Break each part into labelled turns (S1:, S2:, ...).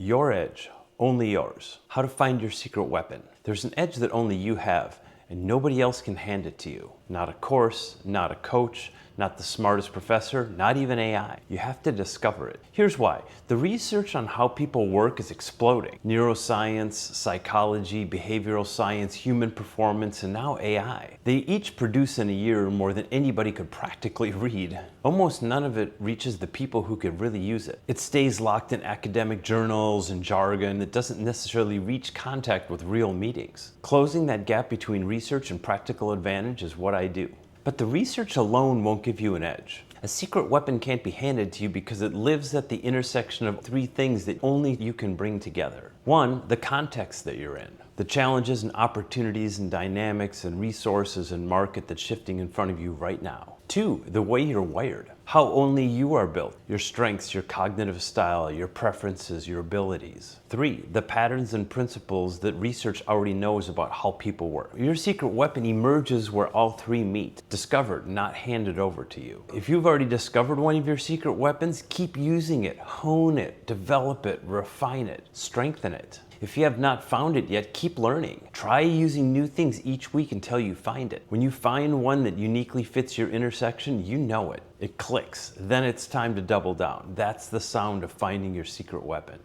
S1: Your edge, only yours. How to find your secret weapon. There's an edge that only you have, and nobody else can hand it to you. Not a course, not a coach, not the smartest professor, not even AI. You have to discover it. Here's why. The research on how people work is exploding. Neuroscience, psychology, behavioral science, human performance, and now AI. They each produce in a year more than anybody could practically read. Almost none of it reaches the people who could really use it. It stays locked in academic journals and jargon that doesn't necessarily reach contact with real meetings. Closing that gap between research and practical advantage is what I do. But the research alone won't give you an edge. A secret weapon can't be handed to you because it lives at the intersection of three things that only you can bring together. One, the context that you're in. The challenges and opportunities and dynamics and resources and market that's shifting in front of you right now. Two, the way you're wired. How only you are built. Your strengths, your cognitive style, your preferences, your abilities. Three, the patterns and principles that research already knows about how people work. Your secret weapon emerges where all three meet. Discovered, not handed over to you. If you've already discovered one of your secret weapons, keep using it, hone it, develop it, refine it, strengthen it. If you have not found it yet, keep learning. Try using new things each week until you find it. When you find one that uniquely fits your intersection, you know it. It clicks. Then it's time to double down. That's the sound of finding your secret weapon.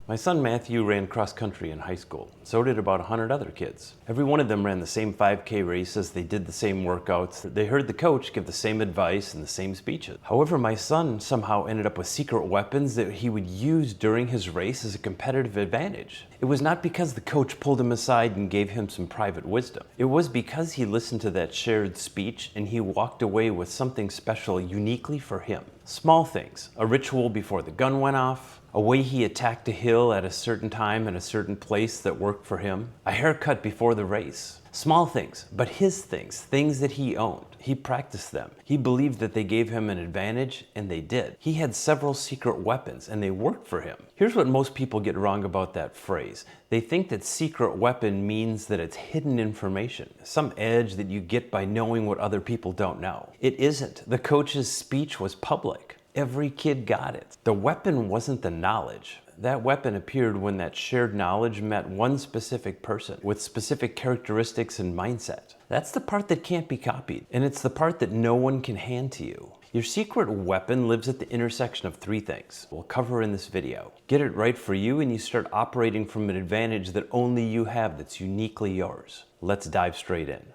S1: My son Matthew ran cross country in high school. So did about 100 other kids. Every one of them ran the same 5K races, they did the same workouts, they heard the coach give the same advice and the same speeches. However, my son somehow ended up with secret weapons that he would use during his race as a competitive advantage. It was not because the coach pulled him aside and gave him some private wisdom. It was because he listened to that shared speech and he walked away with something special uniquely for him. Small things, a ritual before the gun went off, a way he attacked a hill at a certain time in a certain place that worked for him, a haircut before the race. Small things, but his things, things that he owned. He practiced them. He believed that they gave him an advantage, and they did. He had several secret weapons, and they worked for him. Here's what most people get wrong about that phrase. They think that secret weapon means that it's hidden information, some edge that you get by knowing what other people don't know. It isn't. The coach's speech was public. Every kid got it. The weapon wasn't the knowledge. That weapon appeared when that shared knowledge met one specific person with specific characteristics and mindset. That's the part that can't be copied, and it's the part that no one can hand to you. Your secret weapon lives at the intersection of three things we'll cover in this video. Get it right for you and you start operating from an advantage that only you have that's uniquely yours. Let's dive straight in.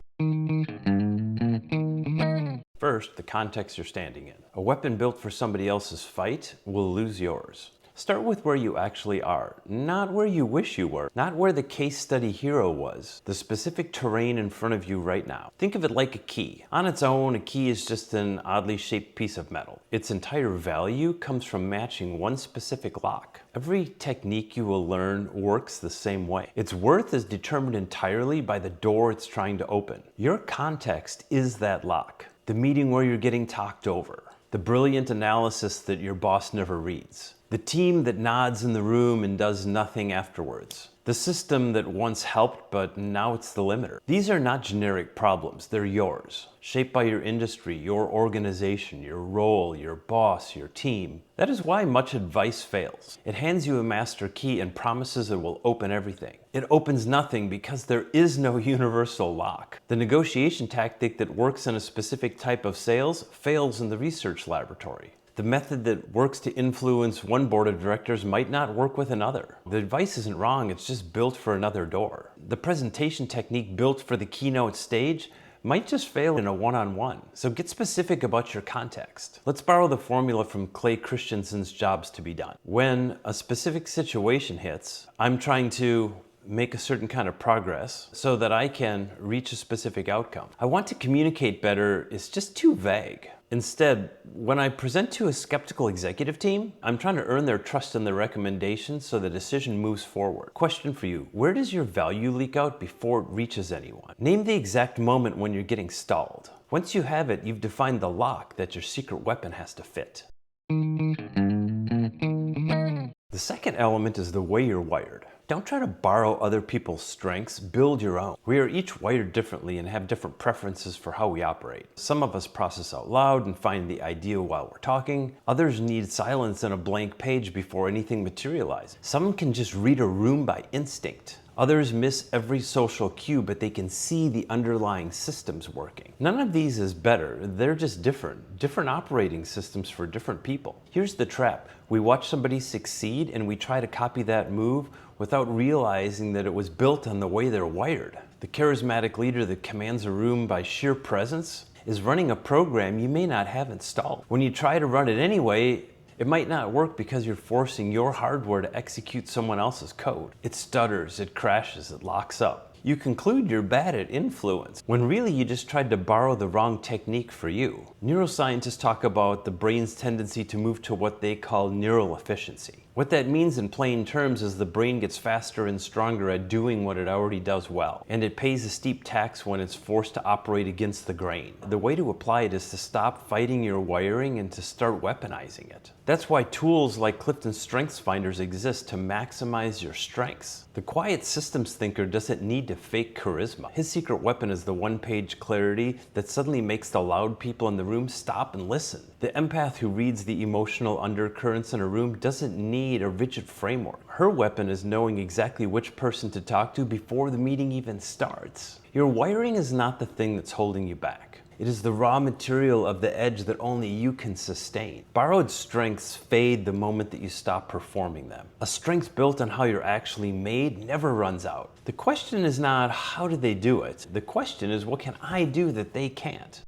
S1: First, the context you're standing in. A weapon built for somebody else's fight will lose yours. Start with where you actually are, not where you wish you were, not where the case study hero was, the specific terrain in front of you right now. Think of it like a key. On its own, a key is just an oddly shaped piece of metal. Its entire value comes from matching one specific lock. Every technique you will learn works the same way. Its worth is determined entirely by the door it's trying to open. Your context is that lock. The meeting where you're getting talked over. The brilliant analysis that your boss never reads. The team that nods in the room and does nothing afterwards. The system that once helped, but now it's the limiter. These are not generic problems, they're yours. Shaped by your industry, your organization, your role, your boss, your team. That is why much advice fails. It hands you a master key and promises it will open everything. It opens nothing because there is no universal lock. The negotiation tactic that works in a specific type of sales fails in the research laboratory. The method that works to influence one board of directors might not work with another. The advice isn't wrong, it's just built for another door. The presentation technique built for the keynote stage might just fail in a one-on-one. So get specific about your context. Let's borrow the formula from Christensen's Jobs to be Done. When a specific situation hits, I'm trying to make a certain kind of progress so that I can reach a specific outcome. I want to communicate better is just too vague. Instead, when I present to a skeptical executive team, I'm trying to earn their trust and their recommendations so the decision moves forward. Question for you, where does your value leak out before it reaches anyone? Name the exact moment when you're getting stalled. Once you have it, you've defined the lock that your secret weapon has to fit. The second element is the way you're wired. Don't try to borrow other people's strengths, build your own. We are each wired differently and have different preferences for how we operate. Some of us process out loud and find the ideal while we're talking. Others need silence and a blank page before anything materializes. Some can just read a room by instinct. Others miss every social cue, but they can see the underlying systems working. None of these is better, they're just different operating systems for different people. Here's the trap. We watch somebody succeed and we try to copy that move without realizing that it was built on the way they're wired. The charismatic leader that commands a room by sheer presence is running a program you may not have installed. When you try to run it anyway, it might not work because you're forcing your hardware to execute someone else's code. It stutters, it crashes, it locks up. You conclude you're bad at influence, when really you just tried to borrow the wrong technique for you. Neuroscientists talk about the brain's tendency to move to what they call neural efficiency. What that means in plain terms is the brain gets faster and stronger at doing what it already does well, and it pays a steep tax when it's forced to operate against the grain. The way to apply it is to stop fighting your wiring and to start weaponizing it. That's why tools like Clifton's Strengths Finders exist, to maximize your strengths. The quiet systems thinker doesn't need to fake charisma. His secret weapon is the one-page clarity that suddenly makes the loud people in the room stop and listen. The empath who reads the emotional undercurrents in a room doesn't need a rigid framework. Her weapon is knowing exactly which person to talk to before the meeting even starts. Your wiring is not the thing that's holding you back. It is the raw material of the edge that only you can sustain. Borrowed strengths fade the moment that you stop performing them. A strength built on how you're actually made never runs out. The question is not how do they do it? The question is what can I do that they can't?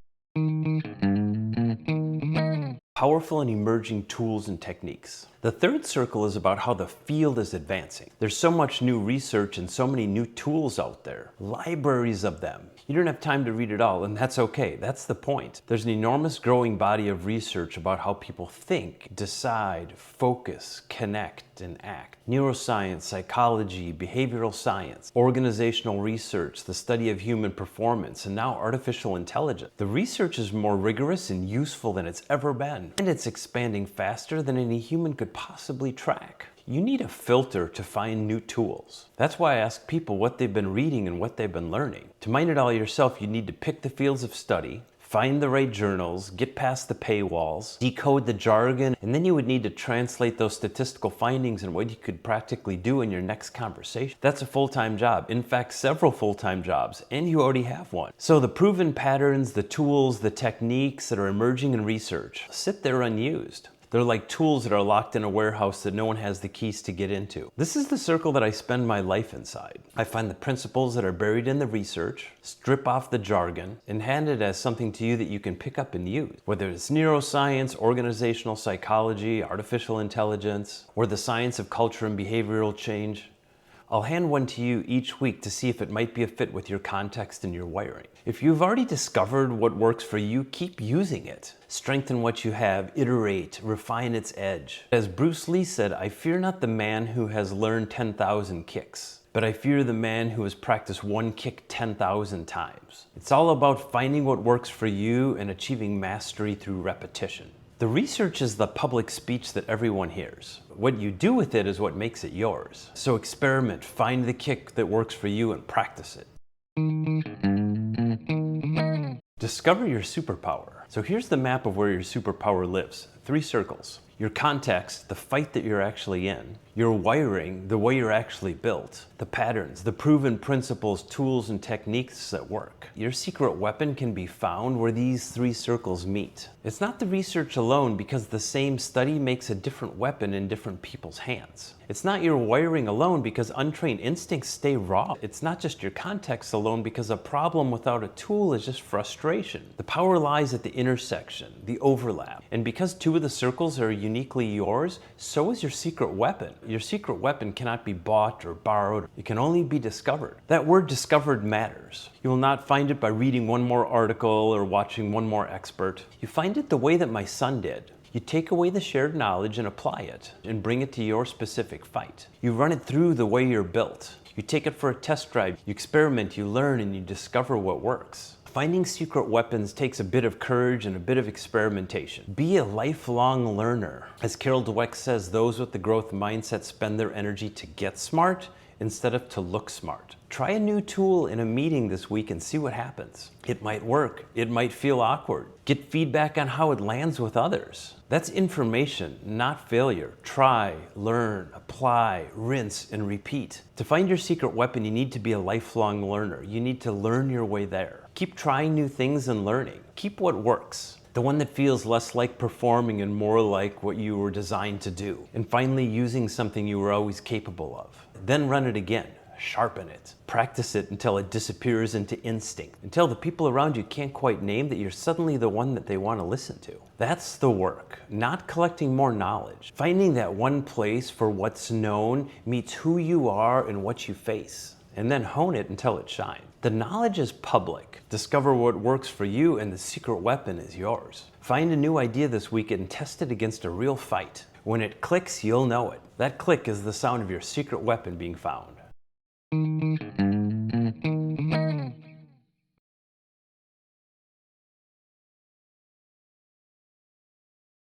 S1: Powerful and emerging tools and techniques. The third circle is about how the field is advancing. There's so much new research and so many new tools out there, libraries of them. You don't have time to read it all, and that's okay. That's the point. There's an enormous growing body of research about how people think, decide, focus, connect, and act. Neuroscience, psychology, behavioral science, organizational research, the study of human performance, and now artificial intelligence. The research is more rigorous and useful than it's ever been, and it's expanding faster than any human could possibly track. You need a filter to find new tools. That's why I ask people what they've been reading and what they've been learning. To mine it all yourself, you need to pick the fields of study, find the right journals, get past the paywalls, decode the jargon, and then you would need to translate those statistical findings and what you could practically do in your next conversation. That's a full-time job. In fact, several full-time jobs, and you already have one. So the proven patterns, the tools, the techniques that are emerging in research sit there unused. They're like tools that are locked in a warehouse that no one has the keys to get into. This is the circle that I spend my life inside. I find the principles that are buried in the research, strip off the jargon, and hand it as something to you that you can pick up and use. Whether it's neuroscience, organizational psychology, artificial intelligence, or the science of culture and behavioral change, I'll hand one to you each week to see if it might be a fit with your context and your wiring. If you've already discovered what works for you, keep using it. Strengthen what you have, iterate, refine its edge. As Bruce Lee said, I fear not the man who has learned 10,000 kicks, but I fear the man who has practiced one kick 10,000 times. It's all about finding what works for you and achieving mastery through repetition. The research is the public speech that everyone hears. What you do with it is what makes it yours. So experiment, find the kick that works for you and practice it. Discover your superpower. So here's the map of where your superpower lives. 3 circles. Your context, the fight that you're actually in. Your wiring, the way you're actually built. The patterns, the proven principles, tools, and techniques that work. Your secret weapon can be found where these 3 circles meet. It's not the research alone, because the same study makes a different weapon in different people's hands. It's not your wiring alone, because untrained instincts stay raw. It's not just your context alone, because a problem without a tool is just frustration. The power lies at the intersection, the overlap. And because 2 of the circles are uniquely yours, so is your secret weapon. Your secret weapon cannot be bought or borrowed. It can only be discovered. That word discovered matters. You will not find it by reading one more article or watching one more expert. You find it the way that my son did. You take away the shared knowledge and apply it and bring it to your specific fight. You run it through the way you're built. You take it for a test drive. You experiment, you learn, and you discover what works. Finding secret weapons takes a bit of courage and a bit of experimentation. Be a lifelong learner. As Carol Dweck says, those with the growth mindset spend their energy to get smart instead of to look smart. Try a new tool in a meeting this week and see what happens. It might work. It might feel awkward. Get feedback on how it lands with others. That's information, not failure. Try, learn, apply, rinse, and repeat. To find your secret weapon, you need to be a lifelong learner. You need to learn your way there. Keep trying new things and learning. Keep what works. The one that feels less like performing and more like what you were designed to do. And finally, using something you were always capable of. Then run it again. Sharpen it. Practice it until it disappears into instinct. Until the people around you can't quite name that you're suddenly the one that they want to listen to. That's the work, not collecting more knowledge. Finding that one place for what's known meets who you are and what you face. And then hone it until it shines. The knowledge is public. Discover what works for you and the secret weapon is yours. Find a new idea this week and test it against a real fight. When it clicks, you'll know it. That click is the sound of your secret weapon being found.